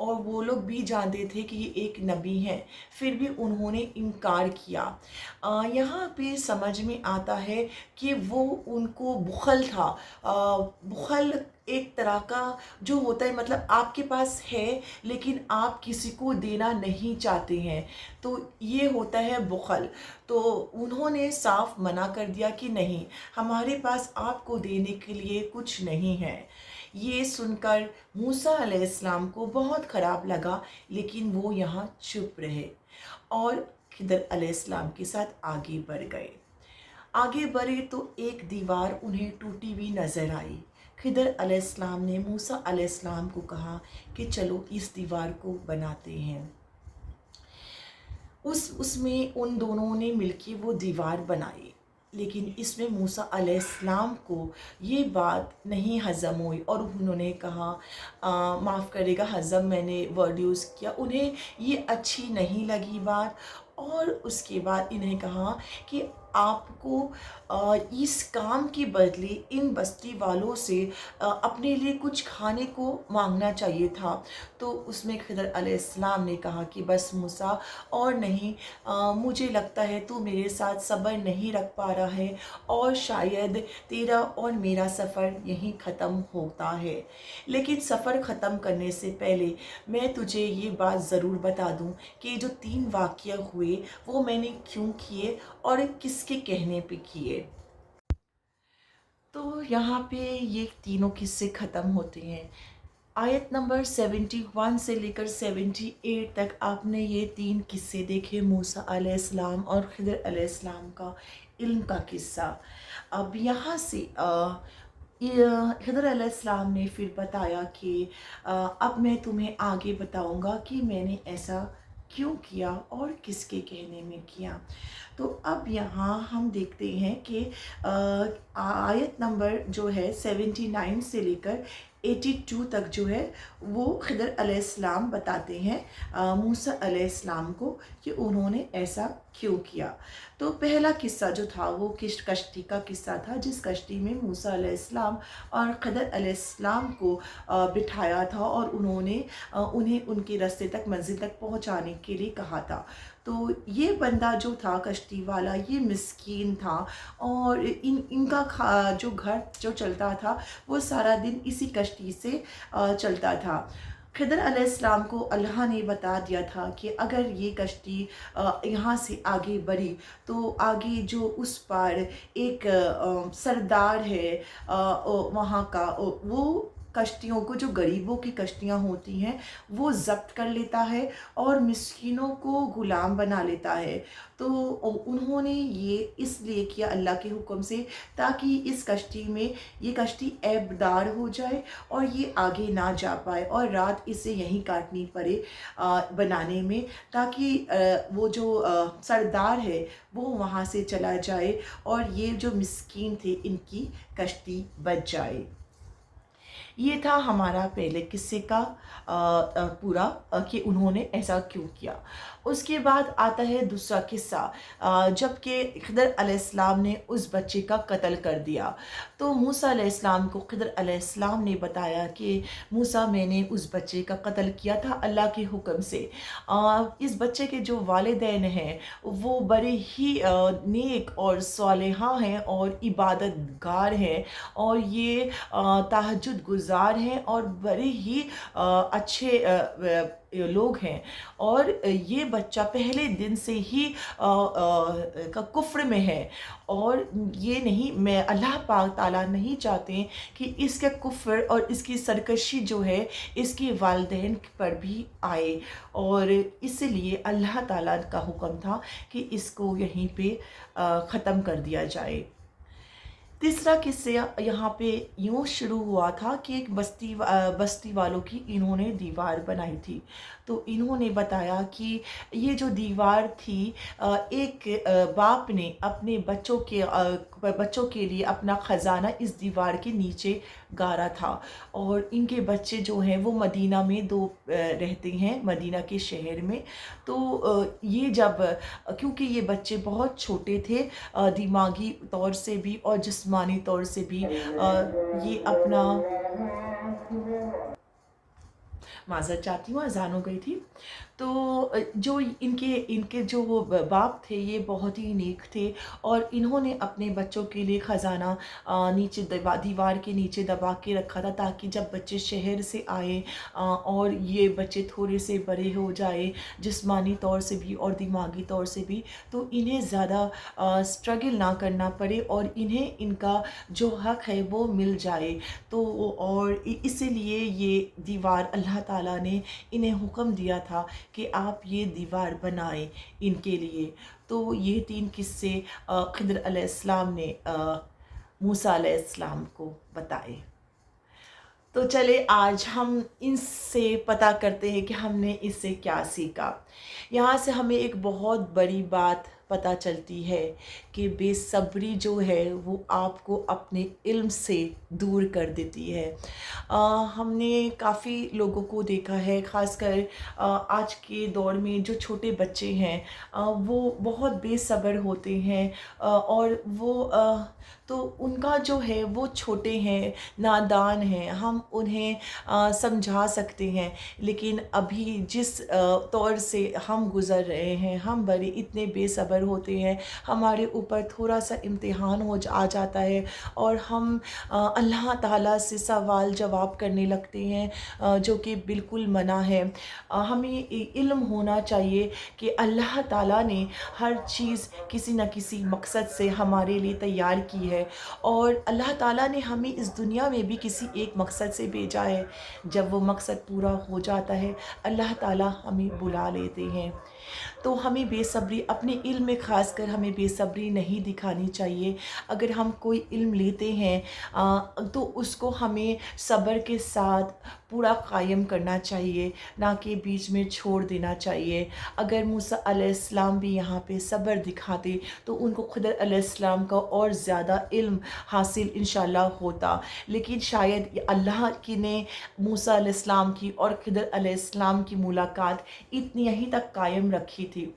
اور وہ لوگ بھی جانتے تھے کہ یہ ایک نبی ہیں، پھر بھی انہوں نے انکار کیا۔ یہاں پہ سمجھ میں آتا ہے کہ وہ ان کو بخل تھا۔ بخل ایک طرح کا جو ہوتا ہے، مطلب آپ کے پاس ہے لیکن آپ کسی کو دینا نہیں چاہتے ہیں، تو یہ ہوتا ہے بخل۔ تو انہوں نے صاف منع کر دیا کہ نہیں، ہمارے پاس آپ کو دینے کے لیے کچھ نہیں ہے۔ یہ سن کر موسیٰ علیہ السلام کو بہت خراب لگا، لیکن وہ یہاں چپ رہے اور خضر علیہ السلام کے ساتھ آگے بڑھ گئے۔ آگے بڑھے تو ایک دیوار انہیں ٹوٹی ہوئی نظر آئی۔ خضر علیہ السلام نے موسیٰ علیہ السلام کو کہا کہ چلو اس دیوار کو بناتے ہیں۔ اس میں ان دونوں نے مل کے وہ دیوار بنائی، لیکن اس میں موسیٰ علیہ السلام کو یہ بات نہیں ہضم ہوئی اور انہوں نے کہا معاف کرے گا ہضم میں نے ورڈ یوز کیا، انہیں یہ اچھی نہیں لگی بات، اور اس کے بعد انہیں کہا کہ آپ کو اس کام کے بدلے ان بستی والوں سے اپنے لیے کچھ کھانے کو مانگنا چاہیے تھا۔ تو اس میں خضر علیہ السلام نے کہا کہ بس موسیٰ اور نہیں، مجھے لگتا ہے تو میرے ساتھ صبر نہیں رکھ پا رہا ہے، اور شاید تیرا اور میرا سفر یہیں ختم ہوتا ہے، لیکن سفر ختم کرنے سے پہلے میں تجھے یہ بات ضرور بتا دوں کہ جو 3 واقعہ ہوئے وہ میں نے کیوں کیے اور کس کے کہنے پہ کیے۔ تو یہاں پہ یہ تینوں قصے ختم ہوتے ہیں۔ آیت نمبر 71 سے لے کر 78 تک آپ نے یہ 3 قصے دیکھے، موسیٰ علیہ السلام اور خضر علیہ السلام کا علم کا قصہ۔ اب یہاں سے خضر علیہ السلام نے پھر بتایا کہ اب میں تمہیں آگے بتاؤں گا کہ میں نے ایسا کیوں کیا اور کس کے کہنے میں کیا۔ تو اب یہاں ہم دیکھتے ہیں کہ آیت نمبر جو ہے 79 سے لے کر 82 تک جو ہے وہ خضر علیہ السلام بتاتے ہیں موسیٰ علیہ السلام کو کہ انہوں نے ایسا کیوں کیا۔ تو پہلا قصہ جو تھا وہ کشتی کا قصہ تھا، جس کشتی میں موسیٰ علیہ السلام اور خضر علیہ السلام کو بٹھایا تھا اور انہیں ان کے راستے تک، منزل تک پہنچانے کے لیے کہا تھا۔ تو یہ بندہ جو تھا کشتی والا، یہ مسکین تھا، اور ان کا جو گھر جو چلتا تھا وہ سارا دن اسی کشتی سے چلتا تھا۔ خضر علیہ السلام کو اللہ نے بتا دیا تھا کہ اگر یہ کشتی یہاں سے آگے بڑھی تو آگے جو اس پر ایک سردار ہے وہاں کا، وہ کشتیوں کو، جو غریبوں کی کشتیاں ہوتی ہیں، وہ ضبط کر لیتا ہے اور مسکینوں کو غلام بنا لیتا ہے۔ تو انہوں نے یہ اس لیے کیا اللہ کے حکم سے، تاکہ اس کشتی میں یہ کشتی عیب دار ہو جائے اور یہ آگے نہ جا پائے، اور رات اسے یہیں کاٹنی پڑے بنانے میں، تاکہ وہ جو سردار ہے وہ وہاں سے چلا جائے اور یہ جو مسکین تھے ان کی کشتی بچ جائے۔ یہ تھا ہمارا پہلے قصے کا پورا کہ انہوں نے ایسا کیوں کیا۔ اس کے بعد آتا ہے دوسرا قصہ، جب کہ خضر علیہ السلام نے اس بچے کا قتل کر دیا، تو موسیٰ علیہ السلام کو خضر علیہ السلام نے بتایا کہ موسیٰ میں نے اس بچے کا قتل کیا تھا اللہ کے حکم سے۔ اس بچے کے جو والدین ہیں وہ بڑے ہی نیک اور صالحہ ہیں اور عبادت گار ہیں، اور یہ تہجد گزار ہیں اور بڑے ہی اچھے لوگ ہیں، اور یہ بچہ پہلے دن سے ہی کفر میں ہے، اور یہ نہیں، میں اللہ پاک تعالیٰ نہیں چاہتے کہ اس کے کفر اور اس کی سرکشی جو ہے اس کے والدین پر بھی آئے، اور اس لیے اللہ تعالیٰ کا حکم تھا کہ اس کو یہیں پہ ختم کر دیا جائے۔ تیسرا قصہ یہاں پہ یوں شروع ہوا تھا کہ ایک بستی والوں کی انہوں نے دیوار بنائی تھی، تو انہوں نے بتایا کہ یہ جو دیوار تھی، ایک باپ نے اپنے بچوں کے لیے اپنا خزانہ اس دیوار کے نیچے گاڑا تھا، اور ان کے بچے جو ہیں وہ مدینہ میں رہتے ہیں، مدینہ کے شہر میں۔ تو یہ کیونکہ یہ بچے بہت چھوٹے تھے، دماغی طور سے بھی اور جسمانی طور سے بھی، یہ معذرت چاہتی ہوں، اذان ہو گئی تھی۔ تو جو ان کے جو وہ باپ تھے یہ بہت ہی نیک تھے، اور انہوں نے اپنے بچوں کے لیے خزانہ نیچے دیوار کے نیچے دبا کے رکھا تھا، تاکہ جب بچے شہر سے آئیں اور یہ بچے تھوڑے سے بڑے ہو جائیں جسمانی طور سے بھی اور دماغی طور سے بھی، تو انہیں زیادہ اسٹرگل نہ کرنا پڑے اور انہیں ان کا جو حق ہے وہ مل جائے۔ تو اور اسی لیے یہ دیوار اللہ تعالیٰ نے انہیں حکم دیا تھا کہ آپ یہ دیوار بنائیں ان کے لیے۔ تو یہ 3 قصے خضر علیہ السلام نے موسیٰ علیہ السلام کو بتائے۔ تو چلے آج ہم ان سے پتہ کرتے ہیں کہ ہم نے اس سے کیا سیکھا۔ یہاں سے ہمیں ایک بہت بڑی بات پتہ چلتی ہے کہ بے صبری جو ہے وہ آپ کو اپنے علم سے دور کر دیتی ہے۔ ہم نے کافی لوگوں کو دیکھا ہے، خاص کر آج کے دور میں جو چھوٹے بچے ہیں وہ بہت بے صبر ہوتے ہیں، اور وہ تو ان کا جو ہے وہ چھوٹے ہیں، نادان ہیں، ہم انہیں سمجھا سکتے ہیں، لیکن ابھی جس طور سے ہم گزر رہے ہیں ہم بڑے اتنے بے صبر ہوتے ہیں، ہمارے اوپر تھوڑا سا امتحان آ جاتا ہے اور ہم اللہ تعالیٰ سے سوال جواب کرنے لگتے ہیں، جو کہ بالکل منع ہے۔ ہمیں علم ہونا چاہیے کہ اللہ تعالیٰ نے ہر چیز کسی نہ کسی مقصد سے ہمارے لیے تیار کی ہے، اور اللہ تعالیٰ نے ہمیں اس دنیا میں بھی کسی ایک مقصد سے بھیجا ہے۔ جب وہ مقصد پورا ہو جاتا ہے اللہ تعالیٰ ہمیں بلا لیتے ہیں۔ تو ہمیں بے صبری اپنے علم میں خاص کر ہمیں بے صبری نہیں دکھانی چاہیے۔ اگر ہم کوئی علم لیتے ہیں تو اس کو ہمیں صبر کے ساتھ پورا قائم کرنا چاہیے، نہ کہ بیچ میں چھوڑ دینا چاہیے۔ اگر موسیٰ علیہ السلام بھی یہاں پہ صبر دکھاتے تو ان کو خضر علیہ السلام کا اور زیادہ علم حاصل انشاءاللہ ہوتا، لیکن شاید اللہ کی نے موسیٰ علیہ السلام کی اور خضر علیہ السلام کی ملاقات اتنی ہی تک قائم رکھی تھی۔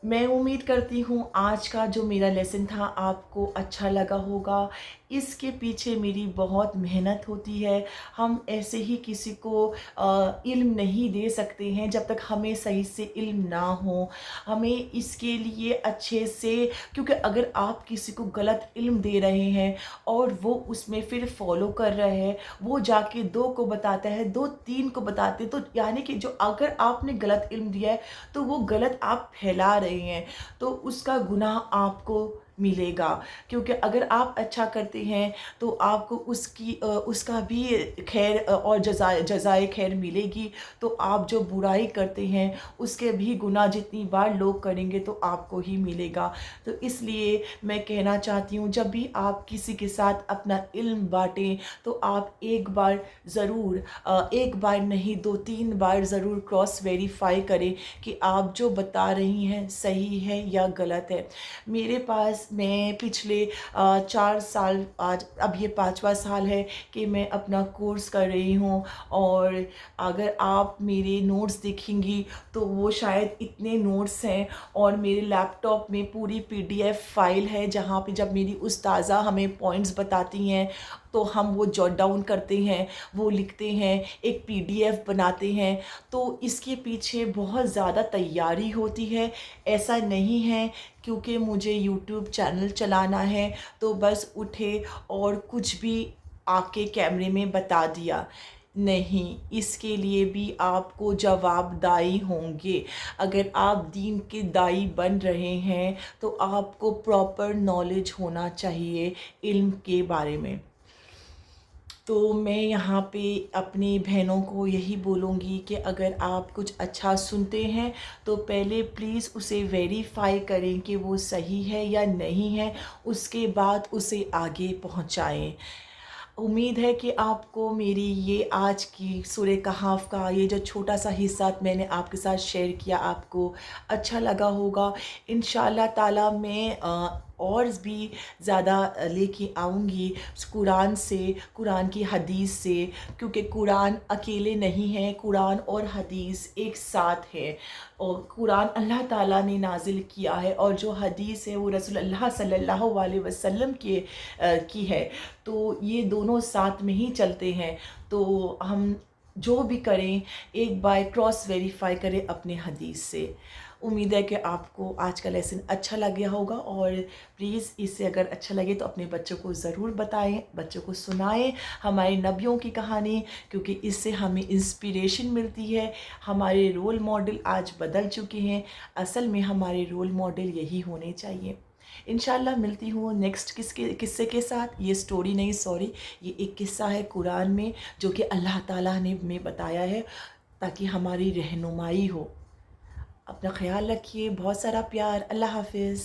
میں امید کرتی ہوں آج کا جو میرا لیسن تھا آپ کو اچھا لگا ہوگا۔ اس کے پیچھے میری بہت محنت ہوتی ہے۔ ہم ایسے ہی کسی کو علم نہیں دے سکتے ہیں جب تک ہمیں صحیح سے علم نہ ہو۔ ہمیں اس کے لیے اچھے سے، کیونکہ اگر آپ کسی کو غلط علم دے رہے ہیں اور وہ اس میں پھر فالو کر رہے ہیں، وہ جا کے 2 کو بتاتا ہے، 2 3 کو بتاتے، تو یعنی کہ جو اگر آپ نے غلط علم دیا ہے تو وہ غلط آپ پھیلا رہے ہیں، تو اس کا گناہ آپ کو ملے گا۔ کیونکہ اگر آپ اچھا کرتے ہیں تو آپ کو اس کا بھی خیر اور جزائے خیر ملے گی، تو آپ جو برائی کرتے ہیں اس کے بھی گناہ جتنی بار لوگ کریں گے تو آپ کو ہی ملے گا۔ تو اس لیے میں کہنا چاہتی ہوں جب بھی آپ کسی کے ساتھ اپنا علم بانٹیں تو آپ ایک بار ضرور، ایک بار نہیں 2 3 بار ضرور کراس ویریفائی کریں کہ آپ جو بتا رہی ہیں صحیح ہے یا غلط ہے۔ میرے پاس میں پچھلے 4 سال، آج اب یہ 5واں سال ہے کہ میں اپنا کورس کر رہی ہوں، اور اگر آپ میرے نوٹس دیکھیں گی تو وہ شاید اتنے نوٹس ہیں، اور میرے لیپ ٹاپ میں پوری PDF فائل ہے جہاں پہ جب میری استاذہ ہمیں پوائنٹس بتاتی ہیں تو ہم وہ جوٹ ڈاؤن کرتے ہیں، وہ لکھتے ہیں، ایک PDF بناتے ہیں۔ تو اس کے پیچھے بہت زیادہ تیاری ہوتی ہے۔ ایسا نہیں ہے کیونکہ مجھے YouTube چینل چلانا ہے تو بس اٹھے اور کچھ بھی آ کے کیمرے میں بتا دیا، نہیں، اس کے لیے بھی آپ کو جواب دائی ہوں گے۔ اگر آپ دین کے دائی بن رہے ہیں تو آپ کو پراپر نالج ہونا چاہیے علم کے بارے میں۔ تو میں یہاں پہ اپنی بہنوں کو یہی بولوں گی کہ اگر آپ کچھ اچھا سنتے ہیں تو پہلے پلیز اسے ویریفائی کریں کہ وہ صحیح ہے یا نہیں ہے، اس کے بعد اسے آگے پہنچائیں۔ امید ہے کہ آپ کو میری یہ آج کی سورہ کہف کا یہ جو چھوٹا سا حصہ میں نے آپ کے ساتھ شیئر کیا آپ کو اچھا لگا ہوگا۔ انشاءاللہ تعالیٰ میں اور بھی زیادہ لے کے آؤں گی قرآن سے، قرآن کی حدیث سے، کیونکہ قرآن اکیلے نہیں ہیں، قرآن اور حدیث ایک ساتھ ہے، اور قرآن اللہ تعالیٰ نے نازل کیا ہے اور جو حدیث ہے وہ رسول اللہ صلی اللہ علیہ وسلم کی ہے، تو یہ دونوں ساتھ میں ہی چلتے ہیں۔ تو ہم جو بھی کریں ایک بار کراس ویریفائی کریں اپنے حدیث سے. امید ہے کہ آپ کو آج کا لیسن اچھا لگا ہوگا، اور پلیز اسے اگر اچھا لگے تو اپنے بچوں کو ضرور بتائیں، بچوں کو سنائیں ہمارے نبیوں کی کہانی، کیونکہ اس سے ہمیں انسپریشن ملتی ہے. ہمارے رول ماڈل آج بدل چکے ہیں، اصل میں ہمارے رول ماڈل یہی ہونے چاہیے. انشاءاللہ ملتی ہوں نیکسٹ قصے کے ساتھ. یہ سٹوری نہیں، سوری، یہ ایک قصہ ہے قرآن میں جو کہ اللہ تعالیٰ نے ہمیں بتایا ہے تاکہ ہماری رہنمائی ہو. اپنا خیال رکھیے، بہت سارا پیار. اللہ حافظ.